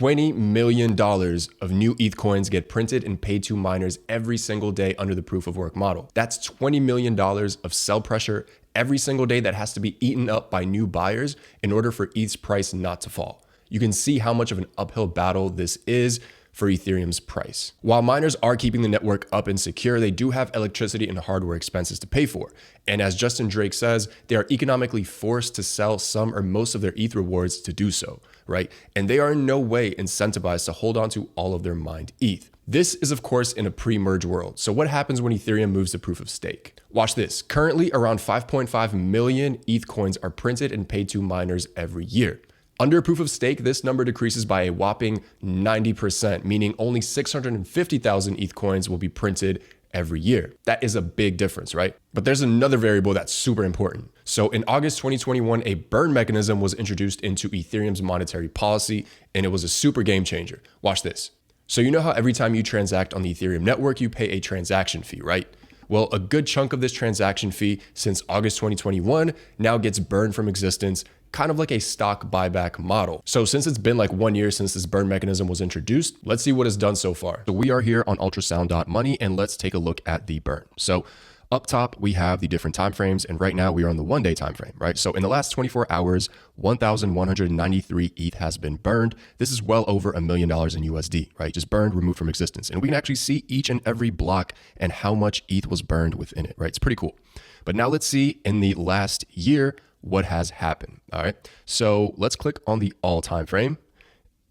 $20 million of new ETH coins get printed and paid to miners every single day under the proof of work model. That's $20 million of sell pressure every single day that has to be eaten up by new buyers in order for ETH's price not to fall. You can see how much of an uphill battle this is for Ethereum's price. While miners are keeping the network up and secure, they do have electricity and hardware expenses to pay for. And as Justin Drake says, they are economically forced to sell some or most of their ETH rewards to do so, right? And they are in no way incentivized to hold on to all of their mined ETH. This is of course in a pre-merge world. So what happens when Ethereum moves to proof of stake? Watch this. Currently around 5.5 million ETH coins are printed and paid to miners every year. Under proof of stake, this number decreases by a whopping 90%, meaning only 650,000 ETH coins will be printed every year. That is a big difference, right? But there's another variable that's super important. So in August 2021, a burn mechanism was introduced into Ethereum's monetary policy, and it was a super game changer. Watch this. So you know how every time you transact on the Ethereum network, you pay a transaction fee, right? Well, a good chunk of this transaction fee since August 2021 now gets burned from existence, kind of like a stock buyback model. So since it's been like 1 year since this burn mechanism was introduced, let's see what it's done so far. So we are here on ultrasound.money and let's take a look at the burn. So up top, we have the different timeframes, and right now we are on the 1 day time frame, right? So in the last 24 hours, 1,193 ETH has been burned. This is well over $1 million in USD, right? Just burned, removed from existence. And we can actually see each and every block and how much ETH was burned within it, right? It's pretty cool. But now let's see in the last year what has happened, all right? So let's click on the all time frame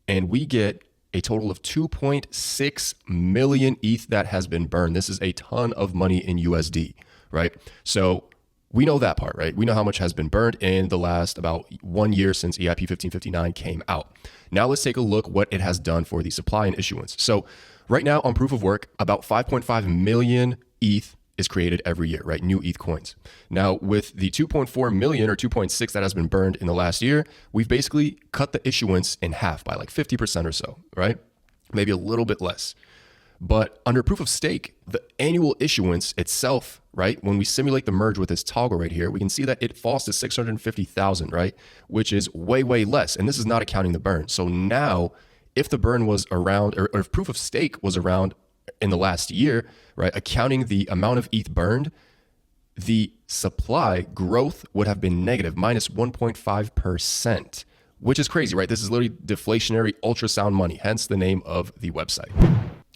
and we get a total of 2.6 million ETH that has been burned. This is a ton of money in USD, right? So we know that part, right? We know how much has been burned in the last about 1 year since EIP 1559 came out. Now let's take a look what it has done for the supply and issuance. So right now on proof of work, about 5.5 million ETH is created every year, right? New ETH coins. Now with the 2.4 million or 2.6 that has been burned in the last year, we've basically cut the issuance in half by like 50% or so, right? Maybe a little bit less. But under proof of stake, the annual issuance itself, right? When we simulate the merge with this toggle right here, we can see that it falls to 650,000, right? Which is way, way less. And this is not accounting the burn. So now if the burn was around, or if proof of stake was around in the last year, right, accounting the amount of ETH burned, the supply growth would have been negative, minus 1.5%, which is crazy, right? This is literally deflationary ultrasound money, hence the name of the website.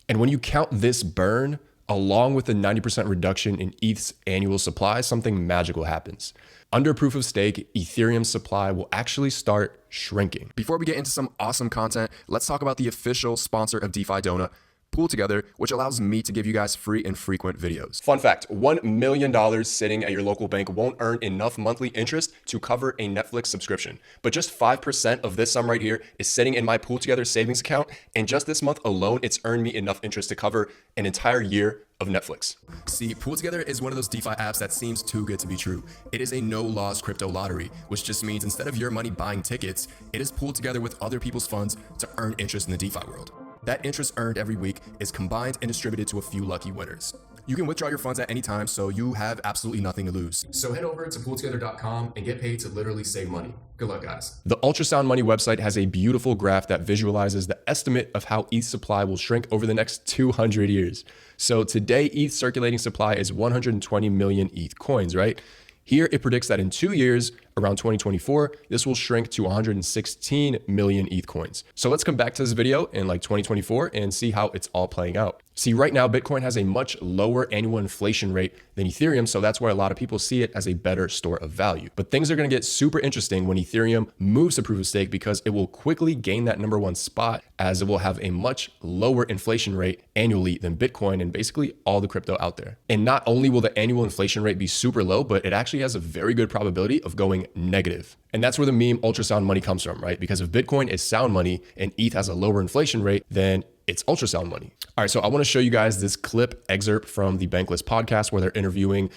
And when you count this burn along with the 90% reduction in ETH's annual supply, something magical happens. Under proof of stake, Ethereum's supply will actually start shrinking. Before we get into some awesome content, let's talk about the official sponsor of DeFi Donut, PoolTogether, which allows me to give you guys free and frequent videos. Fun fact, $1 million sitting at your local bank won't earn enough monthly interest to cover a Netflix subscription. But just 5% of this sum right here is sitting in my PoolTogether savings account. And just this month alone, it's earned me enough interest to cover an entire year of Netflix. See, PoolTogether is one of those DeFi apps that seems too good to be true. It is a no-loss crypto lottery, which just means instead of your money buying tickets, it is pooled together with other people's funds to earn interest in the DeFi world. That interest earned every week is combined and distributed to a few lucky winners. You can withdraw your funds at any time, so you have absolutely nothing to lose. So head over to PoolTogether.com and get paid to literally save money. Good luck, guys. The Ultrasound Money website has a beautiful graph that visualizes the estimate of how ETH supply will shrink over the next 200 years. So today, ETH circulating supply is 120 million ETH coins, right? Here, it predicts that in 2 years, around 2024, this will shrink to 116 million ETH coins. So let's come back to this video in like 2024 and see how it's all playing out. See, right now, Bitcoin has a much lower annual inflation rate than Ethereum, so that's why a lot of people see it as a better store of value. But things are going to get super interesting when Ethereum moves to proof of stake because it will quickly gain that #1 spot as it will have a much lower inflation rate annually than Bitcoin and basically all the crypto out there. And not only will the annual inflation rate be super low, but it actually has a very good probability of going negative. And that's where the meme ultrasound money comes from, right? Because if Bitcoin is sound money and ETH has a lower inflation rate, then it's ultrasound money. All right, so I want to show you guys this clip excerpt from the Bankless podcast where they're interviewing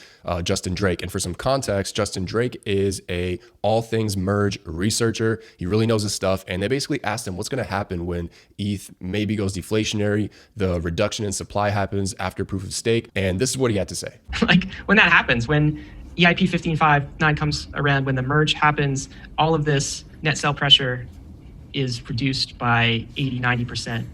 Justin Drake. And for some context, Justin Drake is a all things merge researcher. He really knows his stuff. And they basically asked him what's going to happen when ETH maybe goes deflationary, the reduction in supply happens after proof of stake. And this is what he had to say. Like when that happens, when EIP 1559 comes around, when the merge happens, all of this net sell pressure is reduced by 80, 90%,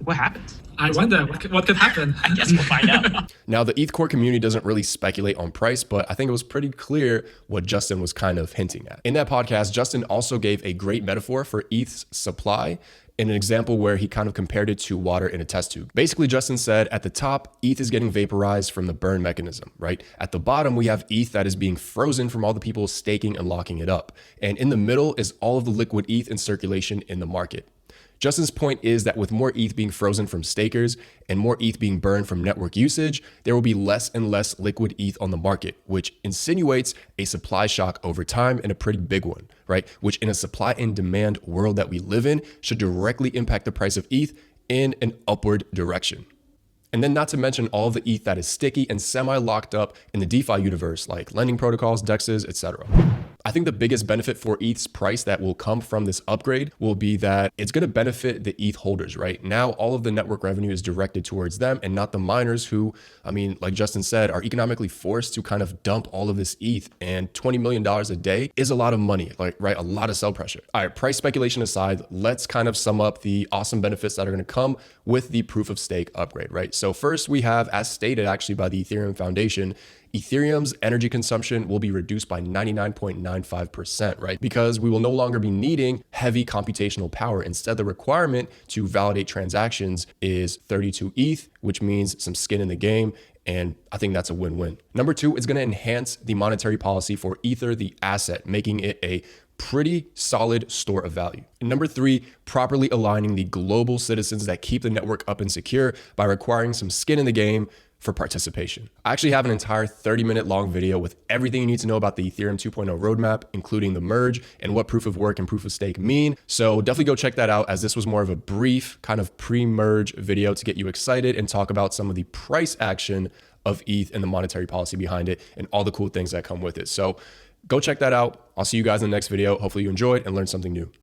what happens? I wonder what could happen. I guess we'll find out. Now, the ETH core community doesn't really speculate on price, but I think it was pretty clear what Justin was kind of hinting at. In that podcast, Justin also gave a great metaphor for ETH's supply in an example where he kind of compared it to water in a test tube. Basically, Justin said at the top, ETH is getting vaporized from the burn mechanism, right? At the bottom, we have ETH that is being frozen from all the people staking and locking it up. And in the middle is all of the liquid ETH in circulation in the market. Justin's point is that with more ETH being frozen from stakers and more ETH being burned from network usage, there will be less and less liquid ETH on the market, which insinuates a supply shock over time, and a pretty big one, right? Which in a supply and demand world that we live in should directly impact the price of ETH in an upward direction. And then not to mention all of the ETH that is sticky and semi-locked up in the DeFi universe, like lending protocols, DEXs, etc. I think the biggest benefit for ETH's price that will come from this upgrade will be that it's going to benefit the ETH holders, right? Now, all of the network revenue is directed towards them and not the miners who, I mean, like Justin said, are economically forced to kind of dump all of this ETH, and $20 million a day is a lot of money, like, right? A lot of sell pressure. All right, price speculation aside, let's kind of sum up the awesome benefits that are going to come with the proof of stake upgrade, right? So first we have, as stated actually by the Ethereum Foundation, Ethereum's energy consumption will be reduced by 99.95%, right? Because we will no longer be needing heavy computational power. Instead, the requirement to validate transactions is 32 ETH, which means some skin in the game. And I think that's a win-win. Number two, it's going to enhance the monetary policy for Ether, the asset, making it a pretty solid store of value. And number three, properly aligning the global citizens that keep the network up and secure by requiring some skin in the game for participation. I actually have an entire 30-minute long video with everything you need to know about the Ethereum 2.0 roadmap, including the merge and what proof of work and proof of stake mean. So definitely go check that out, as this was more of a brief kind of pre-merge video to get you excited and talk about some of the price action of ETH and the monetary policy behind it and all the cool things that come with it. So go check that out. I'll see you guys in the next video. Hopefully you enjoyed and learned something new.